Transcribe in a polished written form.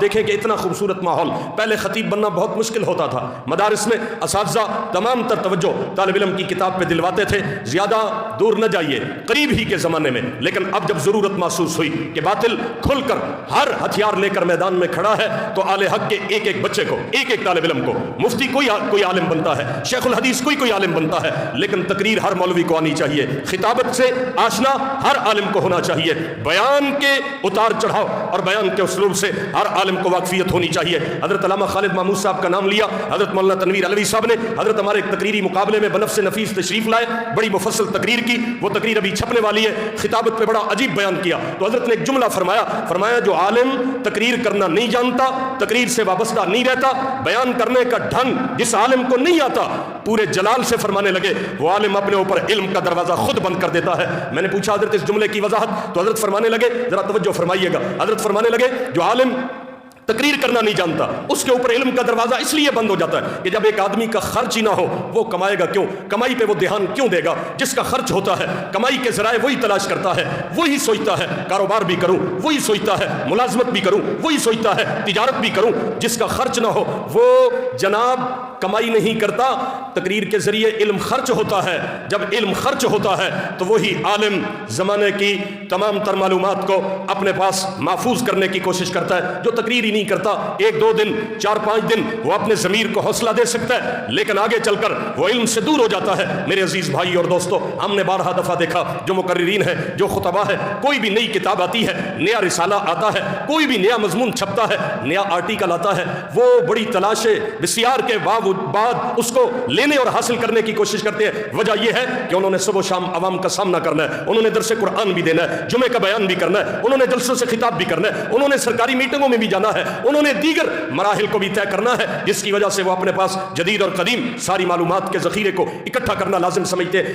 دیکھیں کہ اتنا خوبصورت ماحول، پہلے خطیب بننا بہت مشکل ہوتا تھا، مدارس میں اساتذہ تمام تر توجہ طالب علم کی کتاب پہ دلواتے تھے، زیادہ دور نہ جائیے، قریب ہی کے زمانے میں۔ لیکن اب جب ضرورت محسوس ہوئی کہ باطل کھل کر ہر ہتھیار لے کر میدان میں کھڑا ہے، تو آل حق کے ایک ایک بچے کو، ایک ایک طالب علم کو، مفتی کوئی عالم بنتا ہے، شیخ الحدیث کوئی عالم بنتا ہے، لیکن تقریر ہر مولوی کو آنی چاہیے، خطابت سے آشنا ہر عالم کو ہونا چاہیے، بیان کے اتار چڑھاؤ اور بیان کے اسلوب سے ہر عالم کو واقفیت ہونی چاہیے۔ حضرت علامہ خالد محمود صاحب کا نام لیا، حضرت مولانا تنویر علوی صاحب نے حضرت ہمارے ایک تقریری مقابلے میں بنفس نفیس تشریف لائے، بڑی مفصل تقریر کی، وہ تقریر ابھی چھپنے والی ہے، خطابت پہ بڑا عجیب بیان کیا۔ تو حضرت نے ایک جملہ فرمایا جو عالم تقریر کرنا نہیں جانتا، تقریر سے وابستہ نہیں رہتا، بیان کرنے کا ڈھنگ جس عالم کو نہیں آتا، پورے جلال سے فرمانے لگے، وہ عالم اپنے اوپر علم کا دروازہ خود بند کر دیتا ہے۔ میں نے پوچھا حضرت اس جملے کی وضاحت، تو حضرت فرمانے لگے، ذرا توجہ فرمائیے گا، حضرت فرمانے لگے جو عالم تقریر کرنا نہیں جانتا اس کے اوپر علم کا دروازہ اس لیے بند ہو جاتا ہے کہ جب ایک آدمی کا خرچ ہی نہ ہو، وہ کمائے گا کیوں؟ کمائی پہ وہ دھیان کیوں دے گا؟ جس کا خرچ ہوتا ہے کمائی کے ذرائع وہی تلاش کرتا ہے، وہی سوچتا ہے کاروبار بھی کروں، وہی سوچتا ہے ملازمت بھی کروں، وہی سوچتا ہے تجارت بھی کروں۔ جس کا خرچ نہ ہو وہ جناب کمائی نہیں کرتا، تقریر کے ذریعے علم خرچ ہوتا ہے۔ جب علم خرچ ہوتا ہے تو وہی عالم زمانے کی تمام تر معلومات کو اپنے پاس محفوظ کرنے کی کوشش کرتا ہے۔ جو تقریر ہی نہیں کرتا، ایک دو دن، 4-5 دن وہ اپنے ضمیر کو حوصلہ دے سکتا ہے، لیکن آگے چل کر وہ علم سے دور ہو جاتا ہے۔ میرے عزیز بھائی اور دوستو، ہم نے بارہا دفعہ دیکھا، جو مقررین ہیں، جو خطبہ ہے، کوئی بھی نئی کتاب آتی ہے، نیا رسالہ آتا ہے، کوئی بھی نیا مضمون چھپتا ہے، نیا آرٹیکل آتا ہے، وہ بڑی تلاش بسیار کے بعد اس کو لینے اور حاصل کرنے کی کوشش کرتے ہیں۔ وجہ یہ ہے کہ انہوں نے صبح و شام عوام کا سامنا کرنا ہے، انہوں نے درس قرآن بھی دینا ہے، جمعے کا بیان بھی کرنا ہے، انہوں نے جلسوں سے خطاب بھی کرنا ہے، انہوں نے سرکاری میٹنگوں میں بھی جانا ہے، انہوں نے دیگر مراحل کو بھی طے کرنا ہے، جس کی وجہ سے وہ اپنے پاس جدید اور قدیم ساری معلومات کے ذخیرے کو اکٹھا کرنا لازم سمجھتے ہیں۔